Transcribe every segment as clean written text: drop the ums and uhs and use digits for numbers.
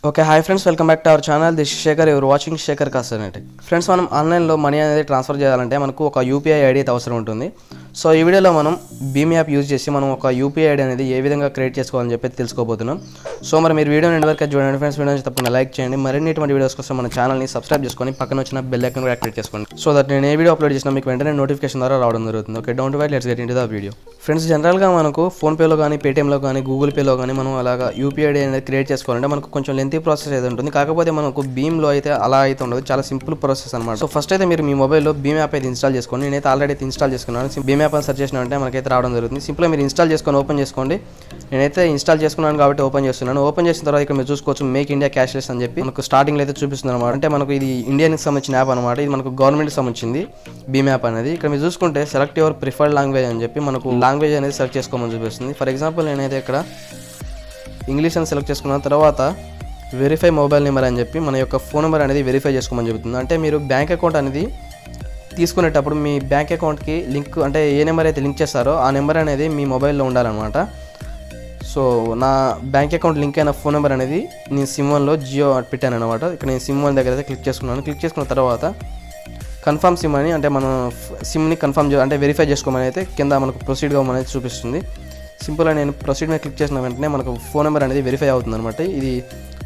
Okay hi friends, welcome back to our channel. This Shekhar, ఎవరు watching Shekhar కాస్టనెటిక్. Friends, మనం ఆన్లైన్లో money అనేది ట్రాన్స్ఫర్ చేయాలంటే మనకు ఒక యూపీఐ ఐడి అయితే అవసరం ఉంటుంది. సో ఈ వీడియోలో మనం భీమ్ యాప్ యూజ్ చేసి మనం ఒక యూపీఐ ఐడి అనేది ఏ విధంగా క్రియేట్ చేసుకోవాలని చెప్పి తెలుసుకోబోతున్నాం. సో మరి మీరు వీడియోని ఎండ్ వరకు చూడండి ఫ్రెండ్స్. వీడియోని తప్పకుండా లైక్ చేయండి. మరిన్ని ఇటువంటి వీడియోస్ కోసం మన ఛానల్ని సబ్స్క్రైబ్ చేసుకొని పక్కన వచ్చిన బెల్ ఐకాన్ కూడా యాక్టివేట్ చేసుకోండి. సో దట్ నేను ఏ వీడియో అప్లోడ్ చేసినా మీకు వెంటనే నోటిఫికేషన్ ద్వారా రావడం జరుగుతుంది. Okay, don't worry, let's get into the video. Friends, జనరల్గా మనకు ఫోన్పేలో కానీ పేటీఎంలో కానీ గూగుల్ పేలో కానీ మనం అలాగా యూపీఐ ఐడి అనేది క్రియేట్ చేసుకోవాలంటే మనకు కొంచెం లెంతీ ప్రాసెస్ అయితే ఉంటుంది. కాకపోతే మనకు భీమ్లో అయితే అలా అయితే ఉండదు, చాలా సింపుల్ ప్రాసెస్ అనమాట. సో ఫస్ట్ అయితే మీరు మీ మొబైల్లో భీమ్ యాప్ అయితే ఇన్స్టాల్ చేసుకోండి. నేనైతే ఆల్రెడీ అయితే ఇన్స్టాల్ చేసుకున్నాను. భీమ్ యాప్ అని సెర్చ్ చేసినా మనకైతే రావడం జరుగుతుంది. సింపుల్గా మీరు ఇన్స్టాల్ చేసుకొని ఓపెన్ చేసుకోండి. నేనైతే ఇన్స్టాల్ చేసుకున్నాను కాబట్టి ఓపెన్ చేస్తున్నాను. ఓపెన్ చేసిన తర్వాత ఇక్కడ మీరు చూసుకోవచ్చు మేక్ ఇండియా క్యాష్లెస్ అని చెప్పి మనకు స్టార్టింగ్లో అయితే చూపిస్తుంది అనమాట. అంటే మనకు ఇది ఇండియాకి సంబంధించిన యాప్ అనమాట. ఇది మనకు గవర్నమెంట్కి సంబంధించింది భీమ్ యాప్ అనేది. ఇక్కడ మీరు చూసుకుంటే సెలెక్ట్ యువర్ ప్రిఫర్డ్ లాంగ్వేజ్ అని చెప్పి మనకు లాంగ్వేజ్ అనేది సెలెక్ట్ చేసుకోమని చూపిస్తుంది. ఫర్ ఎగ్జాంపుల్ నేనైతే ఇక్కడ ఇంగ్లీష్ అని సెలెక్ట్ చేసుకున్న తర్వాత వెరిఫై మొబైల్ నెంబర్ అని చెప్పి మన యొక్క ఫోన్ నెంబర్ అనేది వెరిఫై చేసుకోమని చెబుతుంది. అంటే మీరు బ్యాంక్ అకౌంట్ అనేది తీసుకునేటప్పుడు మీ బ్యాంక్ అకౌంట్కి లింక్, అంటే ఏ నెంబర్ అయితే లింక్ చేస్తారో ఆ నెంబర్ అనేది మీ మొబైల్లో ఉండాలన్నమాట. సో నా బ్యాంక్ అకౌంట్ లింక్ అయిన ఫోన్ నెంబర్ అనేది నేను సిమ్1లో జియో పెట్టాను అనమాట. ఇక్కడ నేను సిమ్1 దగ్గర అయితే క్లిక్ చేసుకున్నాను. క్లిక్ చేసుకున్న తర్వాత కన్ఫర్మ్ సిమ్ అని, అంటే మనం సిమ్ని కన్ఫర్మ్ అంటే వెరిఫై చేసుకోమని అయితే కింద మనకు ప్రొసీడ్ కావమని అయితే చూపిస్తుంది. సింపుల్గా నేను ప్రొసీడ్ మీద క్లిక్ చేసిన వెంటనే మనకు ఫోన్ నెంబర్ అనేది వెరిఫై అవుతుంది అనమాట. ఇది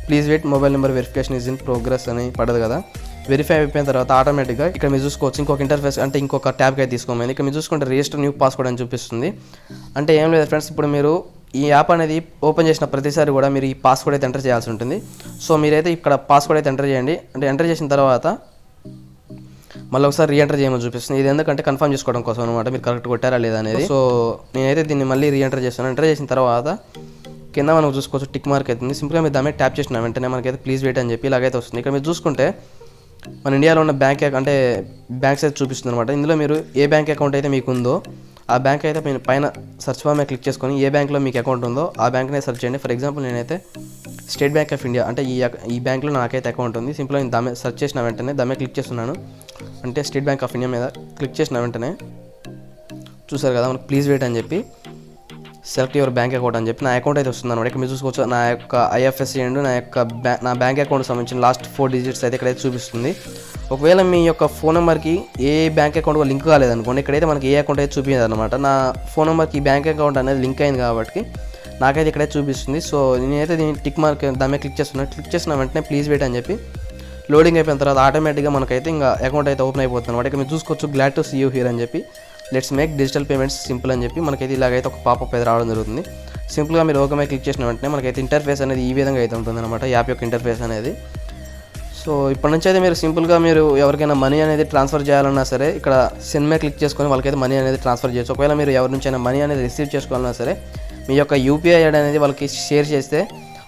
please wait, mobile number verification is in progress అని పడదు కదా. వెరిఫై అయిపోయిన తర్వాత ఆటోమేటిక్గా ఇక్కడ మీరు చూసుకోవచ్చు ఇంకొక ఇంటర్ఫేస్, అంటే ఇంకొక ట్యాబ్కి అయితే తీసుకోమని. ఇక్కడ మీరు చూసుకుంటే రిజిస్టర్ న్యూ పాస్వర్డ్ అని చూపిస్తుంది. అంటే ఏం లేదు ఫ్రెండ్స్, ఇప్పుడు మీరు ఈ యాప్ అనేది ఓపెన్ చేసిన ప్రతిసారి కూడా మీరు ఈ పాస్వర్డ్ అయితే ఎంటర్ చేయాల్సి ఉంటుంది. సో మీరైతే ఇక్కడ పాస్వర్డ్ అయితే ఎంటర్ చేయండి. అంటే ఎంటర్ చేసిన తర్వాత మళ్ళీ ఒకసారి రీఎంటర్ చేయమని చూపిస్తుంది. ఇది ఎందుకంటే కన్ఫర్మ్ చేసుకోవడం కోసం అనమాట, మీరు కరెక్ట్ కొట్టారా లేదా అనేది. సో నేనైతే దీన్ని మళ్ళీ రీఎంటర్ చేస్తాను. ఎంటర్ చేసిన తర్వాత కింద మనం చూసుకోవచ్చు టిక్ మార్క్ అవుతుంది. సింపుల్గా మీరు దాని మీద ట్యాప్ చేసిన వెంటనే మనకైతే ప్లీజ్ వెయిట్ అని చెప్పి ఇలాగైతే వస్తుంది. ఇక్కడ మీరు చూసుకుంటే మన ఇండియాలో ఉన్న అంటే బ్యాంక్స్ అయితే చూపిస్తుంది అనమాట. ఇందులో మీరు ఏ బ్యాంక్ అకౌంట్ అయితే మీకు ఉందో ఆ బ్యాంక్ అయితే మీరు పైన సెర్చ్ ఫామ్ మీద క్లిక్ చేసుకొని ఏ బ్యాంక్లో మీకు అకౌంట్ ఉందో ఆ బ్యాంక్నే సెర్చ్ చేయండి. ఫర్ ఎగ్జాంపుల్ నేనైతే స్టేట్ బ్యాంక్ ఆఫ్ ఇండియా, అంటే ఈ బ్యాంక్లో నాకైతే అకౌంట్ ఉంది. సింపుల్గా నేను దాని సెర్చ్ చేసిన వెంటనే దాని మీద క్లిక్ చేస్తున్నాను. అంటే స్టేట్ బ్యాంక్ ఆఫ్ ఇండియా మీద క్లిక్ చేసిన వెంటనే చూసారు కదా మనకు ప్లీజ్ వెయిట్ అని చెప్పి సెలెక్ట్ యువర్ బ్యాంక్ అకౌంట్ అని చెప్పి నా అకౌంట్ అయితే వస్తుంది అనమాట. ఇక్కడ మీరు చూసుకోవచ్చు నా యొక్క ఐఎఫ్ఎస్సి అండ్ నా బ్యాంక్ అకౌంట్ సంబంధించిన లాస్ట్ 4 డిజిట్స్ అయితే ఇక్కడైతే చూపిస్తుంది. ఒకవేళ మీ యొక్క ఫోన్ నెంబర్కి ఏ బ్యాంక్ అకౌంట్ లింక్ కాలేదనుకోండి, ఇక్కడైతే మనకి ఏ అకౌంట్ అయితే చూపించదు అనమాట. నా ఫోన్ నెంబర్కి ఈ బ్యాంక్ అకౌంట్ అనేది లింక్ అయింది కాబట్టి నాకైతే ఇక్కడైతే చూపిస్తుంది. సో నేనైతే దీన్ని టిక్ మార్క్ దాని మీద క్లిక్ చేస్తున్నాను. క్లిక్ చేసిన వెంటనే ప్లీజ్ వెయిట్ అని చెప్పి లోడింగ్ అయిపోయిన తర్వాత ఆటోమేటిక్గా మనకైతే ఇంకా అకౌంట్ అయితే ఓపెన్ అయిపోతుంది అనమాట. ఇక్కడ మీరు చూసుకోవచ్చు glad to see you here అని చెప్పి let's make digital payments simple అని చెప్పి మనకైతే ఇలాగైతే ఒక పాపప్ అయితే రావడం జరుగుతుంది. సింపుల్గా మీరు ఓకే మీద క్లిక్ చేసిన వెంటనే మనకైతే ఇంటర్ఫేస్ అనేది ఈ విధంగా అయితే ఉంటుంది అనమాట, యాప్ యొక్క ఇంటర్ఫేస్ అనేది. సో ఇప్పటి నుంచి అయితే మీరు సింపుల్గా మీరు ఎవరికైనా మనీ అనేది ట్రాన్స్ఫర్ చేయాలన్నా సరే ఇక్కడ సెండ్ మీద క్లిక్ చేసుకొని వాళ్ళకైతే మనీ అనేది ట్రాన్స్ఫర్ చేయొచ్చు. ఒకవేళ మీరు ఎవరి నుంచైనా మనీ అనేది రిసీవ్ చేసుకోవాలన్నా సరే మీ యొక్క యూపీఐ ఐడి అనేది వాళ్ళకి షేర్ చేస్తే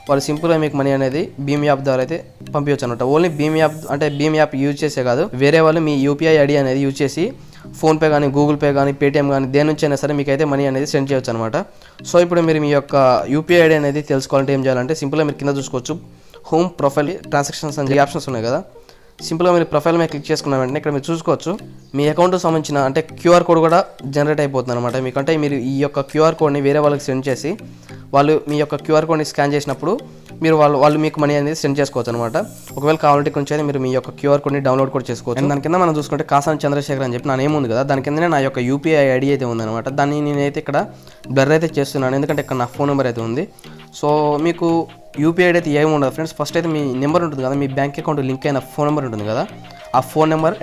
వాళ్ళు సింపుల్గా మీకు మనీ అనేది భీమ్ యాప్ ద్వారా అయితే పంపించవచ్చు అనమాట. ఓన్లీ భీమ్ యాప్, అంటే భీమ్ యాప్ యూజ్ చేసే కాదు, వేరే వాళ్ళు మీ యూపీఐ ఐడి అనేది యూజ్ చేసి ఫోన్పే కానీ గూగుల్ పే కానీ పేటీఎం కానీ దేని నుంచి అయినా సరే మీకు అయితే మనీ అనేది సెండ్ చేయొచ్చు అనమాట. సో ఇప్పుడు మీరు మీ యొక్క యూపీఐ ఐడి అనేది తెలుసుకోవాలంటే ఏం చేయాలంటే సింపుల్గా మీరు కింద చూసుకోవచ్చు హోమ్ ప్రొఫైల్ ట్రాన్సాక్షన్స్ అని ఆప్షన్స్ ఉన్నాయి కదా. సింపుల్గా మీరు ప్రొఫైల్ మీద క్లిక్ చేసుకున్న వెంటనే ఇక్కడ మీరు చూసుకోవచ్చు మీ అకౌంట్కి సంబంధించిన అంటే క్యూఆర్ కోడ్ కూడా జనరేట్ అయిపోతుంది అనమాట. మీకంటే మీరు ఈ యొక్క క్యూఆర్ కోడ్ని వేరే వాళ్ళకి సెండ్ చేసి వాళ్ళు మీ యొక్క క్యూఆర్ కోడ్ని స్కాన్ చేసినప్పుడు మీరు వాళ్ళు మీకు మనీ అనేది సెండ్ చేసుకోవచ్చు అనమాట. ఒకవేళ కావాలంటే కొంచెం మీరు మీ యొక్క క్యూఆర్ కోడ్ని డౌన్లోడ్ కూడా చేసుకోవచ్చు. దాని కింద మనం చూసుకుంటే కాసాని చంద్రశేఖర్ అని చెప్పి నా నేమ్ ఉంది కదా, దాని కిందనే నా యొక్క యూపీఐ ఐడి అయితే ఉందన్నమాట. దాన్ని నేనైతే ఇక్కడ బ్లర్ అయితే చేస్తున్నాను, ఎందుకంటే ఇక్కడ నా ఫోన్ నెంబర్ అయితే ఉంది. సో మీకు యూపీఐ ఐడి అయితే ఏమి ఉండదు ఫ్రెండ్స్. ఫస్ట్ అయితే మీ నెంబర్ ఉంటుంది కదా, మీ బ్యాంక్ అకౌంట్ లింక్ అయిన ఫోన్ నెంబర్ ఉంటుంది కదా, ఆ ఫోన్ నెంబర్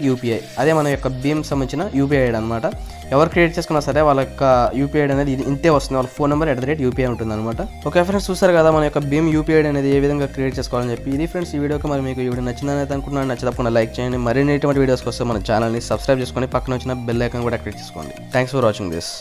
@యూపీఐ అదే మన యొక్క భీమ్ సంబంధించిన యూపీఐ ఐడి అనమాట. ఎవరు క్రియేట్ చేసుకున్నా సరే వాళ్ళ యొక్క యూపీఐ ఐడి అనేది ఇంతే వస్తుంది, వాళ్ళ ఫోన్ నెంబర్ @యూపీఐ ఉంటుంది అనమాట. ఓకే ఫ్రెండ్స్, చూసారు కదా మన యొక్క భీమ్ యూపీఐ ఐడి అనేది ఏ విధంగా క్రియేట్ చేసుకోవాలని చెప్పి. ఇది ఫ్రెండ్స్ ఈ వీడియోకి. మరి మీకు ఈ వీడియో నచ్చిందని అయితే అనుకుంటున్నాను. నచ్చకుండా లైక్ చేయండి. మరిన్ని ఇటువంటి వీడియోస్ కోసం మన ఛానల్ని సబ్స్క్రైబ్ చేసుకొని పక్కన వచ్చిన బెల్ ఐకాన్ కూడా యాక్టివేట్ చేసుకోండి. Thanks for watching this.